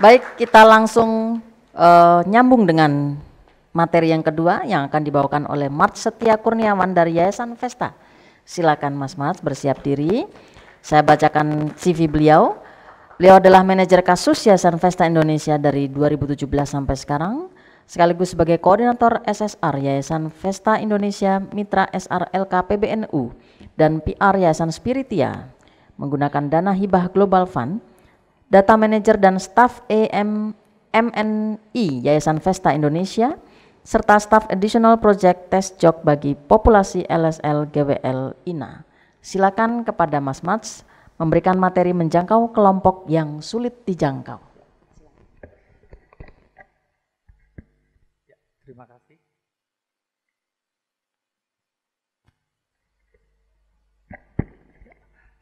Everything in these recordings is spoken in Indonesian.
Baik, kita langsung nyambung dengan materi yang kedua yang akan dibawakan oleh Mart Setia Kurniawan dari Yayasan Vesta. Silakan Mas Mart bersiap diri. Saya bacakan CV beliau. Beliau adalah manajer kasus Yayasan Vesta Indonesia dari 2017 sampai sekarang, sekaligus sebagai koordinator SSR Yayasan Vesta Indonesia, Mitra SRLK PBNU, dan PR Yayasan Spiritia, menggunakan dana hibah Global Fund, data manager dan staf MNI Yayasan Vesta Indonesia, serta staf additional project test jog bagi populasi LSL GWL INA. Silakan kepada Mas Mats memberikan materi menjangkau kelompok yang sulit dijangkau. Ya, terima kasih.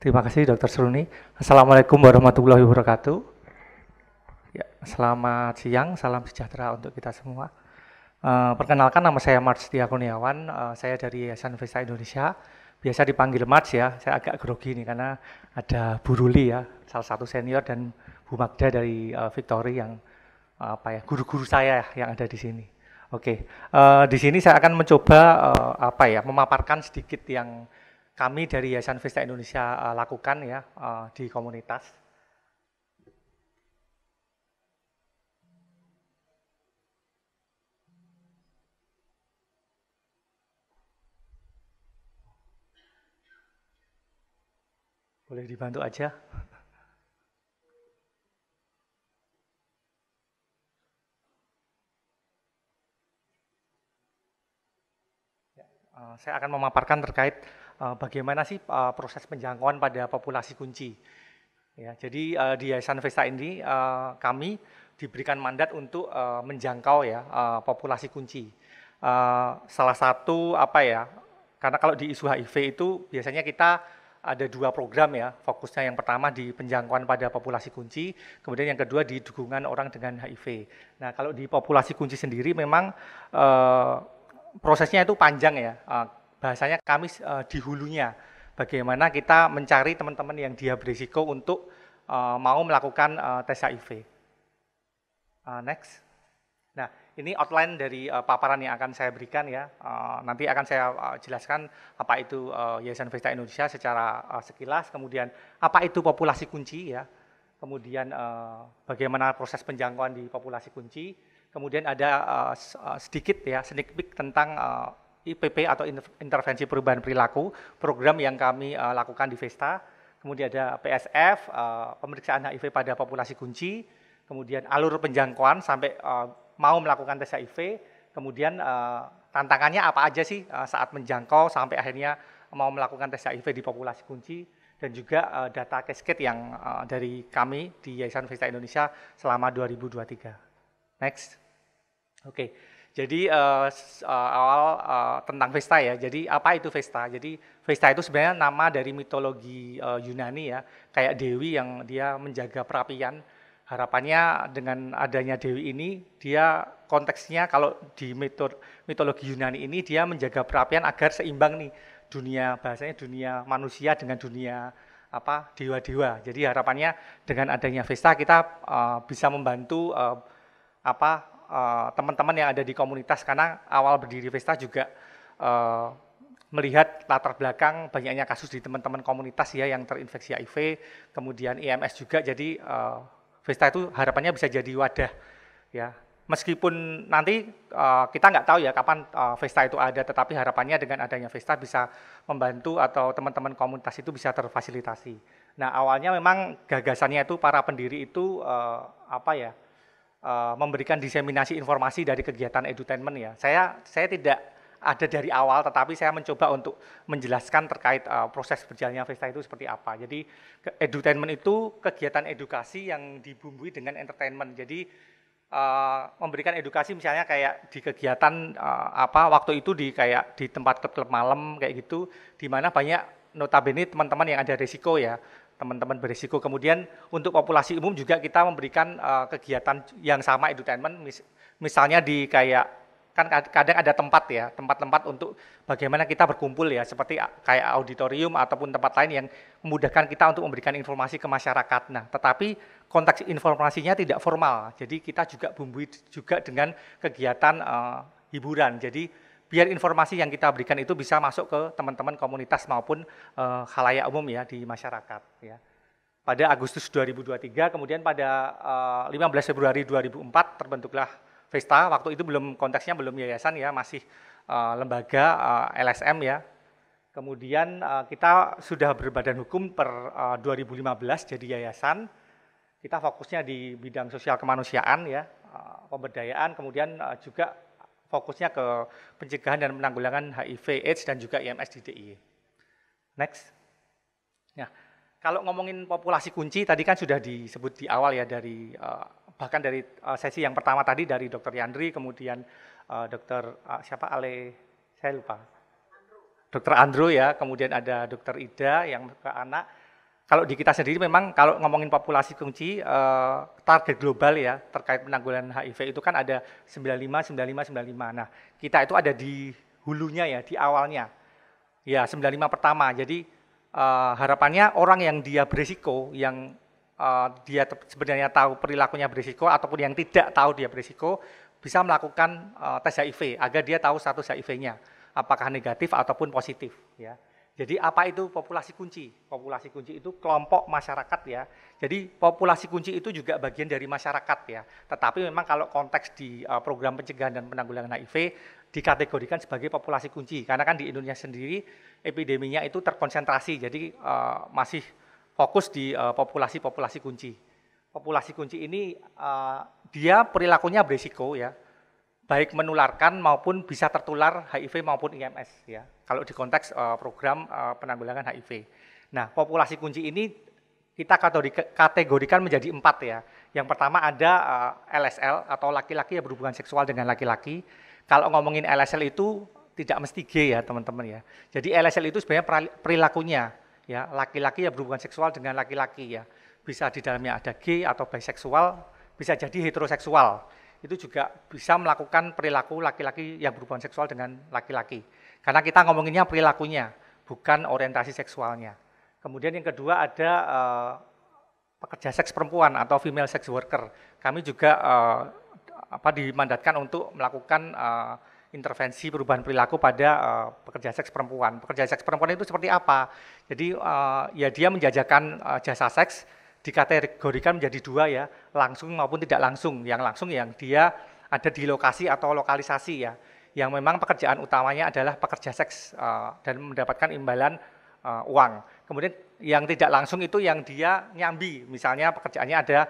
Terima kasih Dr. Seruni. Assalamualaikum warahmatullahi wabarakatuh. Ya, selamat siang, salam sejahtera untuk kita semua. Perkenalkan, nama saya Mart Setia Kurniawan, saya dari Yayasan Vesta Indonesia. Biasa dipanggil Mart ya, saya agak grogi nih karena ada Bu Ruli ya, salah satu senior, dan Bu Magda dari Victory yang guru-guru saya yang ada di sini. Oke, di sini saya akan mencoba memaparkan sedikit yang kami dari Yayasan Vesta Indonesia lakukan ya di komunitas. Boleh dibantu aja. Saya akan memaparkan terkait bagaimana sih proses penjangkauan pada populasi kunci. Ya, jadi di Yayasan Vesta ini kami diberikan mandat untuk menjangkau ya populasi kunci. Salah satu karena kalau di isu HIV itu biasanya kita ada dua program ya, fokusnya yang pertama di penjangkauan pada populasi kunci, kemudian yang kedua di dukungan orang dengan HIV. Nah, kalau di populasi kunci sendiri memang prosesnya itu panjang ya, bahasanya kami di hulunya, bagaimana kita mencari teman-teman yang dia berisiko untuk mau melakukan tes HIV. Next. Nah, ini outline dari paparan yang akan saya berikan ya. Nanti akan saya jelaskan apa itu Yayasan Vesta Indonesia secara sekilas, kemudian apa itu populasi kunci ya, kemudian bagaimana proses penjangkauan di populasi kunci, kemudian ada sedikit ya sneak peek tentang IPP atau intervensi perubahan perilaku, program yang kami lakukan di Vesta, kemudian ada PSF, pemeriksaan HIV pada populasi kunci, kemudian alur penjangkauan sampai mau melakukan tes HIV, kemudian tantangannya apa aja sih saat menjangkau sampai akhirnya mau melakukan tes HIV di populasi kunci, dan juga data cascade yang dari kami di Yayasan Vesta Indonesia selama 2023. Next. Oke, jadi awal tentang Vesta ya. Jadi apa itu Vesta? Jadi Vesta itu sebenarnya nama dari mitologi Yunani ya, kayak dewi yang dia menjaga perapian. Harapannya dengan adanya dewi ini, dia konteksnya kalau di mitologi Yunani ini dia menjaga perapian agar seimbang nih dunia, bahasanya dunia manusia dengan dunia dewa-dewa. Jadi harapannya dengan adanya Vesta kita bisa membantu teman-teman yang ada di komunitas, karena awal berdiri Vesta juga melihat latar belakang banyaknya kasus di teman-teman komunitas ya yang terinfeksi HIV, kemudian IMS juga. Jadi Vesta itu harapannya bisa jadi wadah ya, meskipun nanti kita nggak tahu ya kapan Vesta itu ada, tetapi harapannya dengan adanya Vesta bisa membantu atau teman-teman komunitas itu bisa terfasilitasi. Nah, awalnya memang gagasannya itu para pendiri itu memberikan diseminasi informasi dari kegiatan edutainment ya. Saya tidak ada dari awal, tetapi saya mencoba untuk menjelaskan terkait proses berjalannya Vesta itu seperti apa. Jadi edutainment itu kegiatan edukasi yang dibumbui dengan entertainment. Jadi memberikan edukasi misalnya kayak di kegiatan waktu itu di tempat klub malam kayak gitu, di mana banyak notabene teman-teman yang ada risiko ya, teman-teman berisiko. Kemudian untuk populasi umum juga kita memberikan kegiatan yang sama edutainment, misalnya di kayak kan kadang ada tempat ya, tempat-tempat untuk bagaimana kita berkumpul ya, seperti kayak auditorium ataupun tempat lain yang memudahkan kita untuk memberikan informasi ke masyarakat. Nah, tetapi konteks informasinya tidak formal, jadi kita juga bumbui juga dengan kegiatan hiburan. Jadi biar informasi yang kita berikan itu bisa masuk ke teman-teman komunitas maupun khalayak umum ya di masyarakat ya. Pada Agustus 2023, kemudian pada 15 Februari 2004 terbentuklah Vesta. Waktu itu konteksnya belum yayasan ya, masih lembaga LSM ya. Kemudian kita sudah berbadan hukum per 2015 jadi yayasan. Kita fokusnya di bidang sosial kemanusiaan ya, pemberdayaan, kemudian juga fokusnya ke pencegahan dan penanggulangan HIV/AIDS dan juga IMS di DIY. Next. Nah, kalau ngomongin populasi kunci tadi kan sudah disebut di awal ya, dari bahkan dari sesi yang pertama tadi dari Dr. Yandri, kemudian Dr. siapa saya lupa. Dr. Andro ya, kemudian ada Dr. Ida yang ke anak. Kalau di kita sendiri memang kalau ngomongin populasi kunci target global ya terkait penanggulangan HIV itu kan ada 95. Nah, kita itu ada di hulunya ya, di awalnya. Ya, 95 pertama. Jadi harapannya orang yang dia berisiko, yang dia sebenarnya tahu perilakunya berisiko ataupun yang tidak tahu dia berisiko bisa melakukan tes HIV agar dia tahu status HIV-nya apakah negatif ataupun positif ya. Jadi apa itu populasi kunci? Populasi kunci itu kelompok masyarakat ya. Jadi populasi kunci itu juga bagian dari masyarakat ya. Tetapi memang kalau konteks di program pencegahan dan penanggulangan HIV dikategorikan sebagai populasi kunci karena kan di Indonesia sendiri epideminya itu terkonsentrasi. Jadi masih fokus di populasi kunci. Populasi kunci ini dia perilakunya berisiko ya, baik menularkan maupun bisa tertular HIV maupun IMS ya. Kalau di konteks program penanggulangan HIV. Nah, populasi kunci ini kita kategorikan menjadi 4 ya. Yang pertama ada LSL atau laki-laki yang berhubungan seksual dengan laki-laki. Kalau ngomongin LSL itu tidak mesti gay ya teman-teman ya. Jadi LSL itu sebenarnya perilakunya ya, laki-laki yang berhubungan seksual dengan laki-laki ya. Bisa di dalamnya ada gay atau biseksual, bisa jadi heteroseksual. Itu juga bisa melakukan perilaku laki-laki yang berhubungan seksual dengan laki-laki. Karena kita ngomonginnya perilakunya, bukan orientasi seksualnya. Kemudian yang kedua ada pekerja seks perempuan atau female sex worker. Kami juga dimandatkan untuk melakukan intervensi perubahan perilaku pada pekerja seks perempuan. Pekerja seks perempuan itu seperti apa? Jadi ya dia menjajakan jasa seks dikategorikan menjadi 2 ya, langsung maupun tidak langsung. Yang langsung yang dia ada di lokasi atau lokalisasi ya, yang memang pekerjaan utamanya adalah pekerja seks dan mendapatkan imbalan uang. Kemudian yang tidak langsung itu yang dia nyambi, misalnya pekerjaannya ada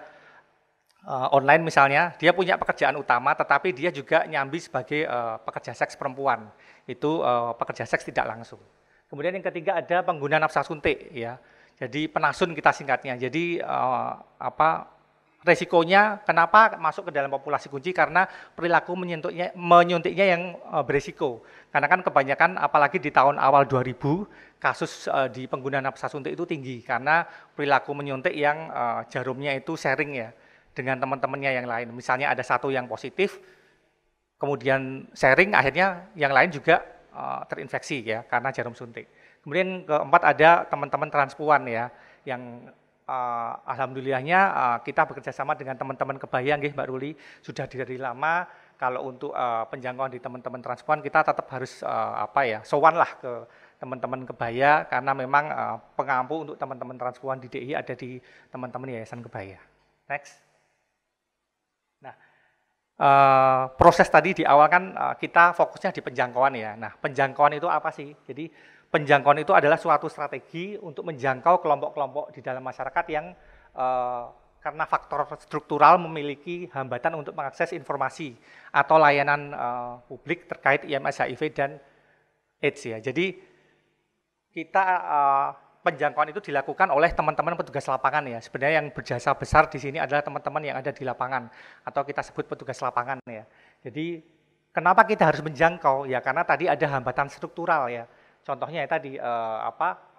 online misalnya, dia punya pekerjaan utama tetapi dia juga nyambi sebagai pekerja seks perempuan. Itu pekerja seks tidak langsung. Kemudian yang ketiga ada pengguna nafsa suntik ya. Jadi penasun kita singkatnya. Jadi resikonya kenapa masuk ke dalam populasi kunci karena perilaku menyuntiknya yang berisiko. Karena kan kebanyakan apalagi di tahun awal 2000 kasus di pengguna nafsa suntik itu tinggi karena perilaku menyuntik yang jarumnya itu sharing ya dengan teman-temannya yang lain. Misalnya ada satu yang positif, kemudian sharing akhirnya yang lain juga terinfeksi ya karena jarum suntik. Kemudian keempat ada teman-teman transpuan ya, yang alhamdulillahnya kita bekerja sama dengan teman-teman kebaya, Mbak Ruli, sudah dari lama. Kalau untuk penjangkauan di teman-teman transpuan kita tetap harus sowan lah ke teman-teman kebaya karena memang pengampu untuk teman-teman transpuan di DIY ada di teman-teman Yayasan Kebaya. Next. Nah, proses tadi di awal kan kita fokusnya di penjangkauan ya. Nah, penjangkauan itu apa sih? Jadi penjangkauan itu adalah suatu strategi untuk menjangkau kelompok-kelompok di dalam masyarakat yang karena faktor struktural memiliki hambatan untuk mengakses informasi atau layanan publik terkait IMS, HIV, dan AIDS ya. Jadi kita penjangkauan itu dilakukan oleh teman-teman petugas lapangan ya. Sebenarnya yang berjasa besar di sini adalah teman-teman yang ada di lapangan atau kita sebut petugas lapangan ya. Jadi kenapa kita harus menjangkau ya? Karena tadi ada hambatan struktural ya. Contohnya ya tadi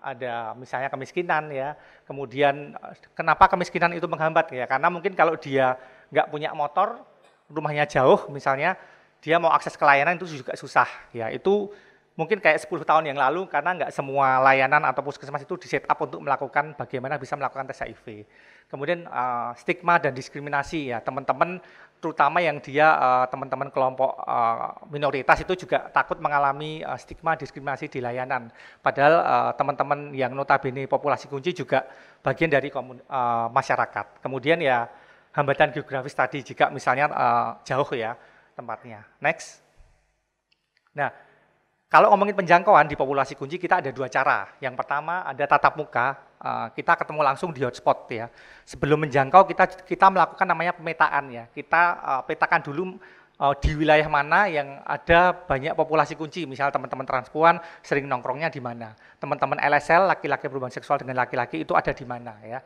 ada misalnya kemiskinan ya, kemudian kenapa kemiskinan itu menghambat ya, karena mungkin kalau dia nggak punya motor, rumahnya jauh misalnya, dia mau akses ke layanan itu juga susah. Ya, itu mungkin kayak 10 tahun yang lalu karena nggak semua layanan atau puskesmas itu di set up untuk melakukan bagaimana bisa melakukan tes HIV. Kemudian stigma dan diskriminasi ya teman-teman terutama yang dia teman-teman kelompok minoritas itu juga takut mengalami stigma diskriminasi di layanan. Padahal teman-teman yang notabene populasi kunci juga bagian dari masyarakat. Kemudian ya hambatan geografis tadi jika misalnya jauh ya tempatnya. Next. Nah, kalau ngomongin penjangkauan di populasi kunci kita ada 2 cara. Yang pertama ada tatap muka, kita ketemu langsung di hotspot ya. Sebelum menjangkau kita melakukan namanya pemetaan ya. Kita petakan dulu di wilayah mana yang ada banyak populasi kunci. Misal teman-teman transpuan sering nongkrongnya di mana. Teman-teman LSL laki-laki berhubungan seksual dengan laki-laki itu ada di mana ya.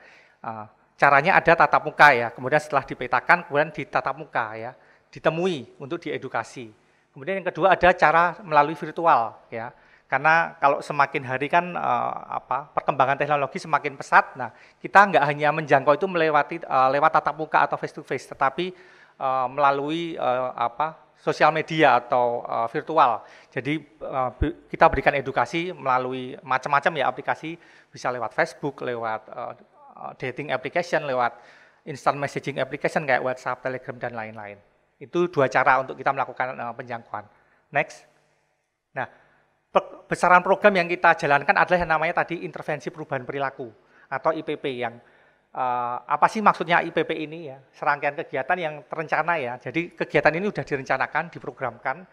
Caranya ada tatap muka ya. Kemudian setelah dipetakan kemudian ditatap muka ya. Ditemui untuk diedukasi. Kemudian yang kedua ada cara melalui virtual ya. Karena kalau semakin hari kan perkembangan teknologi semakin pesat. Nah, kita nggak hanya menjangkau itu lewat tatap muka atau face to face, tetapi melalui sosial media atau virtual. Jadi kita berikan edukasi melalui macam-macam ya aplikasi, bisa lewat Facebook, lewat dating application, lewat instant messaging application kayak WhatsApp, Telegram dan lain-lain. Itu 2 cara untuk kita melakukan penjangkauan. Next. Nah, besaran program yang kita jalankan adalah yang namanya tadi intervensi perubahan perilaku atau IPP yang apa sih maksudnya IPP ini ya? Serangkaian kegiatan yang terencana ya. Jadi kegiatan ini sudah direncanakan, diprogramkan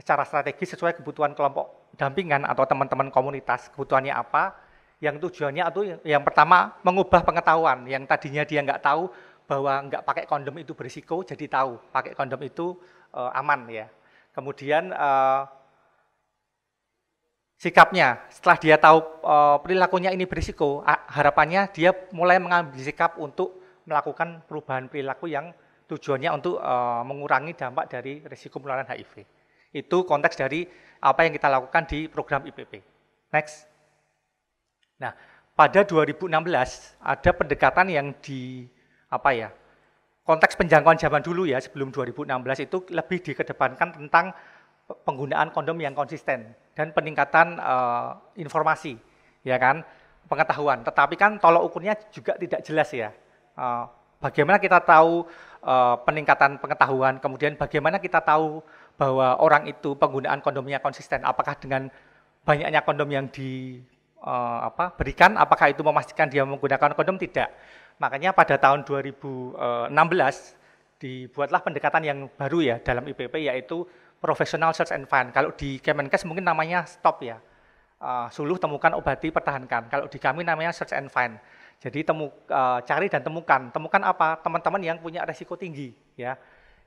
secara strategis sesuai kebutuhan kelompok dampingan atau teman-teman komunitas. Kebutuhannya apa? Yang tujuannya itu yang pertama mengubah pengetahuan yang tadinya dia nggak tahu bahwa nggak pakai kondom itu berisiko, jadi tahu pakai kondom itu aman ya. Kemudian sikapnya, setelah dia tahu perilakunya ini berisiko, harapannya dia mulai mengambil sikap untuk melakukan perubahan perilaku yang tujuannya untuk mengurangi dampak dari risiko penularan HIV. Itu konteks dari apa yang kita lakukan di program IPP. Next. Nah, pada 2016 ada pendekatan yang konteks penjangkauan zaman dulu ya sebelum 2016 itu lebih dikedepankan tentang penggunaan kondom yang konsisten dan peningkatan informasi ya kan pengetahuan. Tetapi kan tolok ukurnya juga tidak jelas ya. Bagaimana kita tahu peningkatan pengetahuan, kemudian bagaimana kita tahu bahwa orang itu penggunaan kondomnya konsisten? Apakah dengan banyaknya kondom yang berikan, apakah itu memastikan dia menggunakan kondom? Tidak. Makanya pada tahun 2016 dibuatlah pendekatan yang baru ya dalam IPP yaitu Professional Search and Find. Kalau di Kemenkes mungkin namanya STOP ya, suluh, temukan, obati, pertahankan. Kalau di kami namanya Search and Find. Jadi cari dan temukan. Temukan apa? Teman-teman yang punya resiko tinggi ya.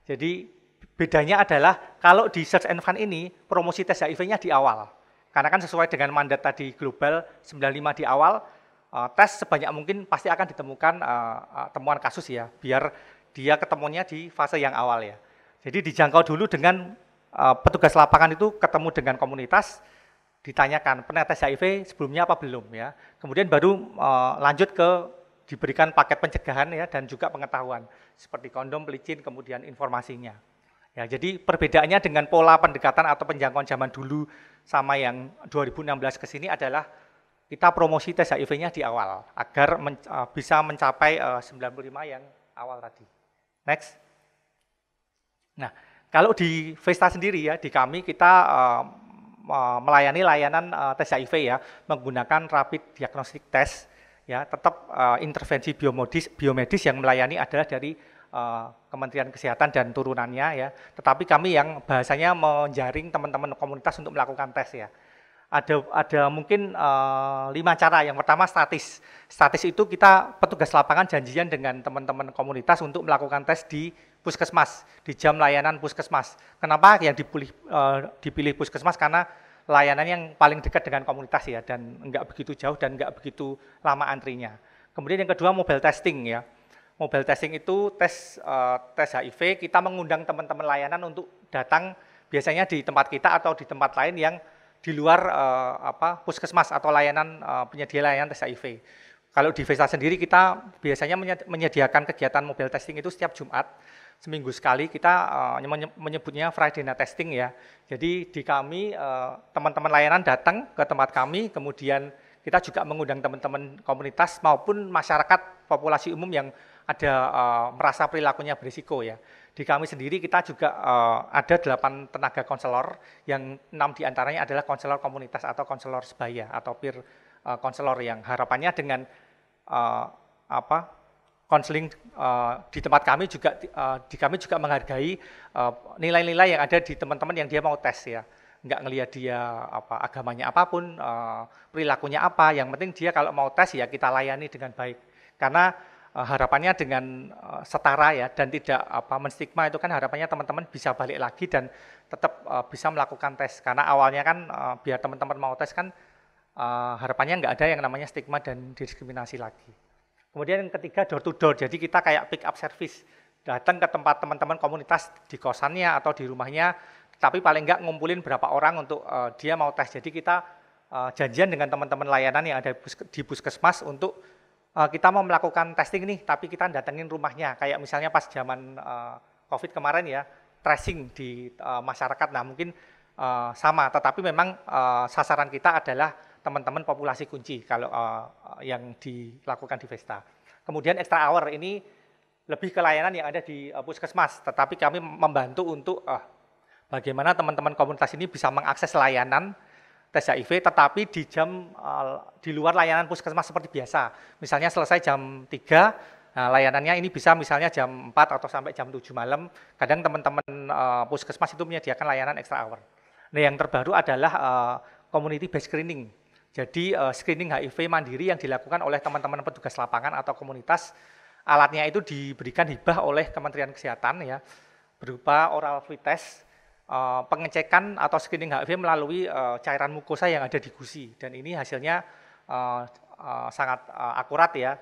Jadi bedanya adalah kalau di Search and Find ini promosi tes HIV-nya di awal. Karena kan sesuai dengan mandat tadi global 95 di awal, tes sebanyak mungkin pasti akan ditemukan temuan kasus ya, biar dia ketemunya di fase yang awal ya. Jadi dijangkau dulu dengan petugas lapangan itu ketemu dengan komunitas, ditanyakan pernah tes HIV sebelumnya apa belum ya. Kemudian baru lanjut ke diberikan paket pencegahan ya dan juga pengetahuan seperti kondom, pelicin, kemudian informasinya. Ya, jadi perbedaannya dengan pola pendekatan atau penjangkauan zaman dulu sama yang 2016 ke sini adalah kita promosi tes HIV-nya di awal agar bisa mencapai 95 yang awal tadi. Next. Nah, kalau di Vesta sendiri ya, di kami kita melayani layanan tes HIV ya, menggunakan rapid diagnostic test ya, tetap intervensi biomedis yang melayani adalah dari Kementerian Kesehatan dan turunannya ya. Tetapi kami yang bahasanya menjaring teman-teman komunitas untuk melakukan tes ya. Ada mungkin 5 cara. Yang pertama statis. Statis itu kita petugas lapangan janjian dengan teman-teman komunitas untuk melakukan tes di puskesmas, di jam layanan puskesmas. Kenapa yang dipilih puskesmas? Karena layanan yang paling dekat dengan komunitas ya, dan enggak begitu jauh dan enggak begitu lama antrinya. Kemudian yang kedua mobile testing ya. Mobile testing itu tes HIV, kita mengundang teman-teman layanan untuk datang biasanya di tempat kita atau di tempat lain yang di luar puskesmas atau layanan penyedia layanan tes HIV. Kalau di Vesta sendiri kita biasanya menyediakan kegiatan mobile testing itu setiap Jumat, seminggu sekali. Kita menyebutnya Friday Night Testing ya. Jadi di kami teman-teman layanan datang ke tempat kami, kemudian kita juga mengundang teman-teman komunitas maupun masyarakat populasi umum yang ada merasa perilakunya berisiko ya. Di kami sendiri kita juga ada 8 tenaga konselor yang 6 diantaranya adalah konselor komunitas atau konselor sebaya atau peer konselor yang harapannya dengan konseling di tempat kami juga di kami juga menghargai nilai-nilai yang ada di teman-teman yang dia mau tes ya, nggak ngelihat dia agamanya apapun, perilakunya apa, yang penting dia kalau mau tes ya kita layani dengan baik, karena harapannya dengan setara ya dan tidak menstigma, itu kan harapannya teman-teman bisa balik lagi dan tetap bisa melakukan tes, karena awalnya kan biar teman-teman mau tes kan harapannya nggak ada yang namanya stigma dan diskriminasi lagi. Kemudian yang ketiga door to door, jadi kita kayak pick up service, datang ke tempat teman-teman komunitas di kosannya atau di rumahnya, tapi paling nggak ngumpulin berapa orang untuk dia mau tes. Jadi kita janjian dengan teman-teman layanan yang ada di puskesmas untuk kita mau melakukan testing nih, tapi kita datengin rumahnya, kayak misalnya pas zaman COVID kemarin ya, tracing di masyarakat. Nah mungkin sama, tetapi memang sasaran kita adalah teman-teman populasi kunci kalau yang dilakukan di Vesta. Kemudian extra hour ini lebih ke layanan yang ada di puskesmas, tetapi kami membantu untuk bagaimana teman-teman komunitas ini bisa mengakses layanan tes HIV, tetapi di jam di luar layanan puskesmas seperti biasa. Misalnya selesai jam 3, nah layanannya ini bisa misalnya jam 4 atau sampai jam 7 malam. Kadang teman-teman puskesmas itu menyediakan layanan extra hour. Nah yang terbaru adalah community based screening. Jadi screening HIV mandiri yang dilakukan oleh teman-teman petugas lapangan atau komunitas. Alatnya itu diberikan hibah oleh Kementerian Kesehatan ya, berupa oral free test, pengecekan atau screening HIV melalui cairan mukosa yang ada di gusi, dan ini hasilnya sangat akurat ya.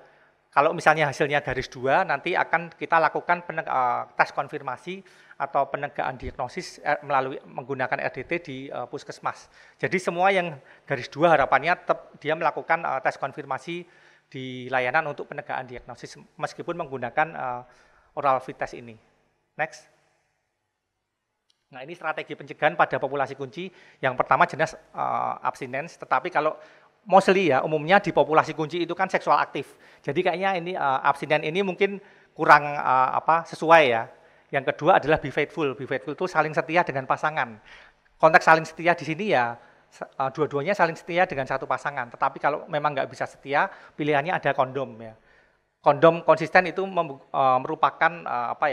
Kalau misalnya hasilnya garis 2, nanti akan kita lakukan tes konfirmasi atau penegakan diagnosis melalui menggunakan RDT di puskesmas. Jadi semua yang garis 2 harapannya tetap dia melakukan tes konfirmasi di layanan untuk penegakan diagnosis meskipun menggunakan oral fit test ini. Next. Nah ini strategi pencegahan pada populasi kunci. Yang pertama jenis abstinence, tetapi kalau mostly ya umumnya di populasi kunci itu kan seksual aktif. Jadi kayaknya ini abstinen ini mungkin kurang sesuai ya. Yang kedua adalah be faithful. Be faithful itu saling setia dengan pasangan. Konteks saling setia di sini ya dua-duanya saling setia dengan satu pasangan. Tetapi kalau memang nggak bisa setia, pilihannya ada kondom ya. Kondom konsisten itu merupakan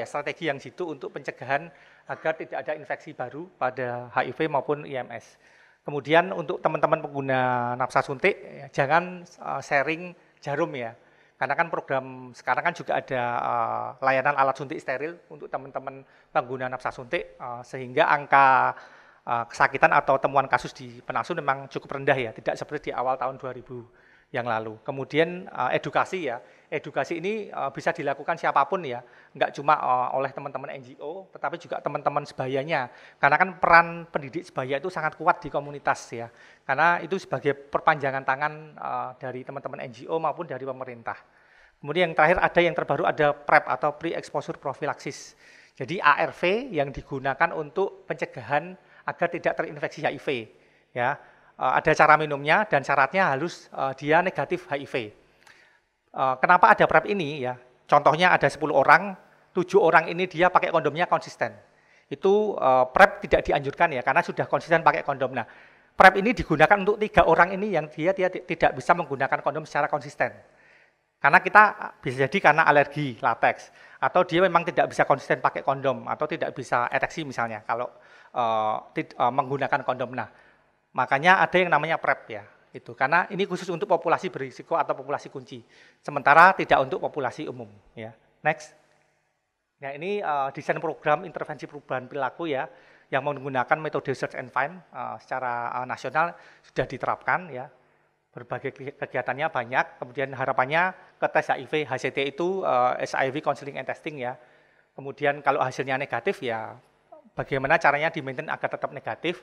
strategi yang jitu untuk pencegahan agar tidak ada infeksi baru pada HIV maupun IMS. Kemudian untuk teman-teman pengguna nafsa suntik, ya, jangan sharing jarum ya. Karena kan program sekarang kan juga ada layanan alat suntik steril untuk teman-teman pengguna nafsa suntik, sehingga angka kesakitan atau temuan kasus di penasun memang cukup rendah ya, tidak seperti di awal tahun 2000 yang lalu. Kemudian edukasi ya, edukasi ini bisa dilakukan siapapun ya, nggak cuma oleh teman-teman NGO, tetapi juga teman-teman sebayanya. Karena kan peran pendidik sebaya itu sangat kuat di komunitas ya, karena itu sebagai perpanjangan tangan dari teman-teman NGO maupun dari pemerintah. Kemudian yang terakhir ada yang terbaru ada PrEP atau Pre-Exposure Prophylaxis. Jadi ARV yang digunakan untuk pencegahan agar tidak terinfeksi HIV ya. Ada cara minumnya dan syaratnya harus dia negatif HIV. Kenapa ada PrEP ini ya? Contohnya ada 10 orang, 7 orang ini dia pakai kondomnya konsisten. Itu PrEP tidak dianjurkan ya, karena sudah konsisten pakai kondom. Nah, PrEP ini digunakan untuk 3 orang ini yang dia tidak bisa menggunakan kondom secara konsisten. Karena kita bisa jadi karena alergi lateks, atau dia memang tidak bisa konsisten pakai kondom, atau tidak bisa ereksi misalnya kalau menggunakan kondom. Nah, makanya ada yang namanya PrEP ya, itu karena ini khusus untuk populasi berisiko atau populasi kunci, sementara tidak untuk populasi umum ya. Next. Nah ini desain program intervensi perubahan perilaku ya, yang menggunakan metode search and find secara nasional sudah diterapkan ya. Berbagai kegiatannya banyak, kemudian harapannya ke tes HIV, HCT itu HIV Counseling and Testing ya. Kemudian kalau hasilnya negatif ya, bagaimana caranya di-maintain agar tetap negatif.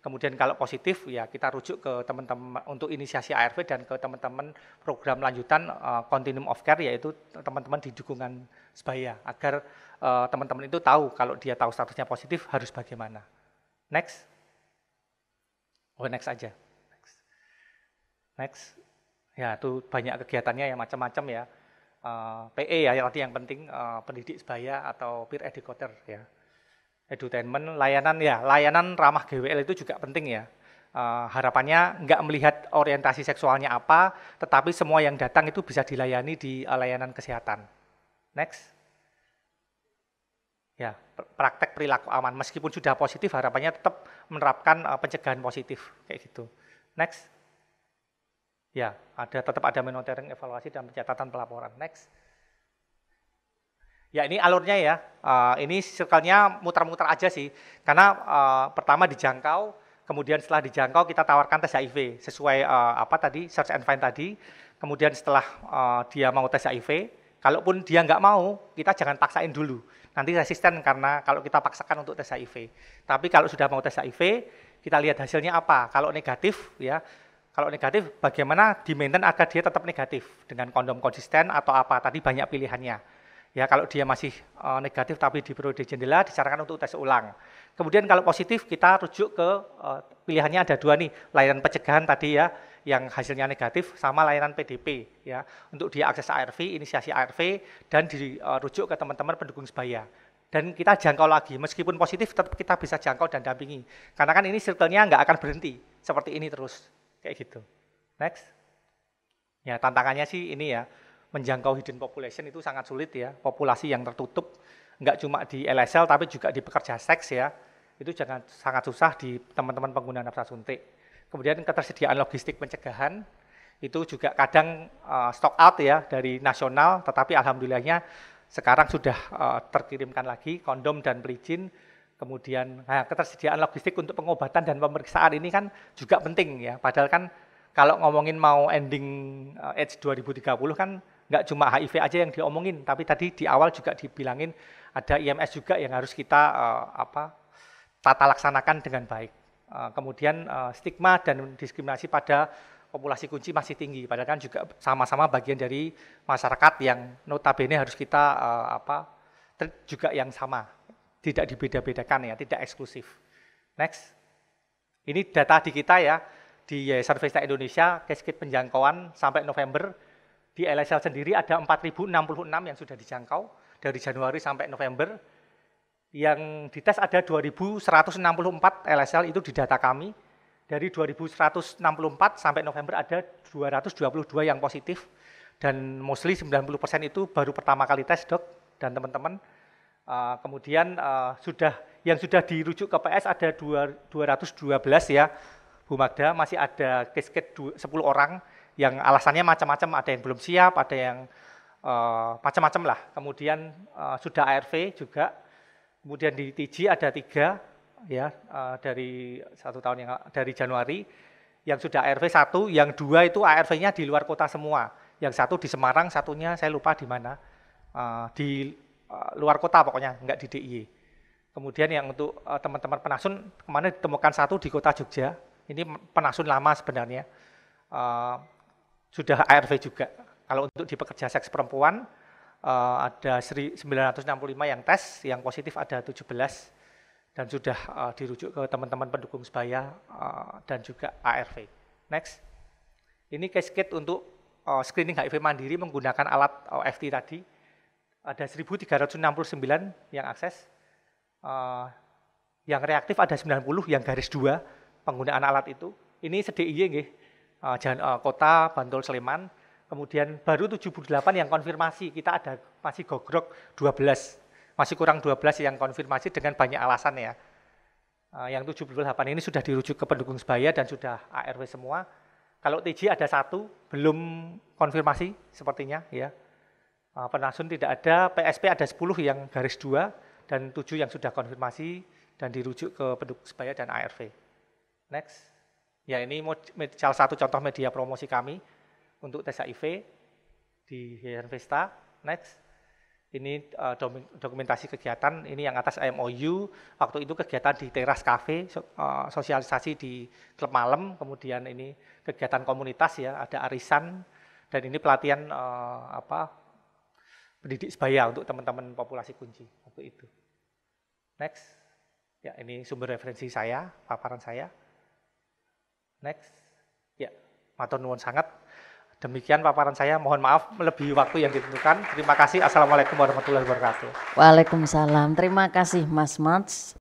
Kemudian kalau positif ya kita rujuk ke teman-teman untuk inisiasi ARV dan ke teman-teman program lanjutan continuum of care, yaitu teman-teman di dukungan sebaya, agar teman-teman itu tahu kalau dia tahu statusnya positif harus bagaimana. Next. Oh, next aja. Next. Ya, itu banyak kegiatannya ya, macam-macam ya. PE ya, yang tadi yang penting pendidik sebaya atau peer educator ya. Edutainment, layanan ramah GWL itu juga penting ya. Harapannya nggak melihat orientasi seksualnya apa, tetapi semua yang datang itu bisa dilayani di layanan kesehatan. Next. Ya, praktek perilaku aman. Meskipun sudah positif, harapannya tetap menerapkan pencegahan positif kayak gitu. Next. Ya, tetap ada monitoring, evaluasi, dan pencatatan pelaporan. Next. Ya, ini alurnya ya. Ini circle-nya muter-muter aja sih. Karena pertama dijangkau, kemudian setelah dijangkau kita tawarkan tes HIV sesuai search and find tadi. Kemudian setelah dia mau tes HIV, kalaupun dia nggak mau, kita jangan paksain dulu. Nanti resisten karena kalau kita paksakan untuk tes HIV. Tapi kalau sudah mau tes HIV, kita lihat hasilnya apa. Kalau negatif ya, bagaimana di-maintain agar dia tetap negatif dengan kondom konsisten atau apa. Tadi banyak pilihannya. Ya, kalau dia masih negatif tapi di periode jendela, disarankan untuk tes ulang. Kemudian kalau positif kita rujuk ke pilihannya ada dua nih, layanan pencegahan tadi ya, yang hasilnya negatif, sama layanan PDP ya, untuk dia akses ARV, inisiasi ARV, dan dirujuk ke teman-teman pendukung sebaya. Dan kita jangkau lagi, meskipun positif tetap kita bisa jangkau dan dampingi. Karena kan ini circle-nya nggak akan berhenti seperti ini terus, kayak gitu. Next. Ya, tantangannya sih ini ya, menjangkau hidden population itu sangat sulit ya, populasi yang tertutup, nggak cuma di LSL tapi juga di pekerja seks ya, itu sangat susah di teman-teman pengguna nafas suntik. Kemudian ketersediaan logistik pencegahan, itu juga kadang stock out ya dari nasional, tetapi alhamdulillahnya sekarang sudah terkirimkan lagi kondom dan pelicin. Kemudian ketersediaan logistik untuk pengobatan dan pemeriksaan ini kan juga penting ya, padahal kan kalau ngomongin mau ending AIDS 2030 kan nggak cuma HIV aja yang diomongin, tapi tadi di awal juga dibilangin ada IMS juga yang harus kita tata laksanakan dengan baik. Kemudian stigma dan diskriminasi pada populasi kunci masih tinggi, padahal kan juga sama-sama bagian dari masyarakat yang notabene harus kita juga yang sama, tidak dibeda-bedakan ya, tidak eksklusif. Next. Ini data di kita ya, di Yayasan Vesta Indonesia, case kit penjangkauan sampai November, di LSL sendiri ada 4.066 yang sudah dijangkau dari Januari sampai November. Yang dites ada 2.164 LSL, itu di data kami. Dari 2.164 sampai November ada 222 yang positif. Dan mostly 90% itu baru pertama kali tes, Dok dan teman-teman. Kemudian yang sudah dirujuk ke PS ada 212 ya, Bu Magda. Masih ada case kit 10 orang. Yang alasannya macam-macam, ada yang belum siap, ada yang macam-macam lah. Kemudian sudah ARV juga, kemudian di TG ada 3 ya, dari 1 tahun dari Januari, yang sudah ARV 1, yang 2 itu ARV-nya di luar kota semua. Yang 1 di Semarang, satunya saya lupa di mana, di luar kota pokoknya, enggak di DIY. Kemudian yang untuk teman-teman penasun, kemarin ditemukan 1 di kota Jogja, ini penasun lama sebenarnya. Sudah ARV juga. Kalau untuk di pekerja seks perempuan ada 965 yang tes, yang positif ada 17 dan sudah dirujuk ke teman-teman pendukung sebaya dan juga ARV. Next. Ini case kit untuk screening HIV mandiri menggunakan alat OFT tadi. Ada 1.369 yang akses. Yang reaktif ada 90, yang garis 2 penggunaan alat itu. Ini SDIY nggih. Kota Bantul Sleman, kemudian baru 78 yang konfirmasi, kita ada masih gogrok 12, masih kurang 12 yang konfirmasi dengan banyak alasan ya. Yang 78 ini sudah dirujuk ke pendukung sebaya dan sudah ARV semua. Kalau TJ ada 1, belum konfirmasi sepertinya ya. Penasun tidak ada, PSP ada 10 yang garis 2 dan 7 yang sudah konfirmasi dan dirujuk ke pendukung sebaya dan ARV. Next. Ya, ini salah satu contoh media promosi kami untuk tes HIV di Yayasan Vesta. Next. Ini dokumentasi kegiatan, ini yang atas MOU, waktu itu kegiatan di teras cafe, sosialisasi di klub malam, kemudian ini kegiatan komunitas ya, ada arisan, dan ini pelatihan pendidik sebaya untuk teman-teman populasi kunci waktu itu. Next, ya ini sumber referensi saya, paparan saya. Next, ya matur nuwun sangat. Demikian paparan saya, mohon maaf melebihi waktu yang ditentukan. Terima kasih. Assalamualaikum warahmatullahi wabarakatuh. Waalaikumsalam. Terima kasih Mas Mats.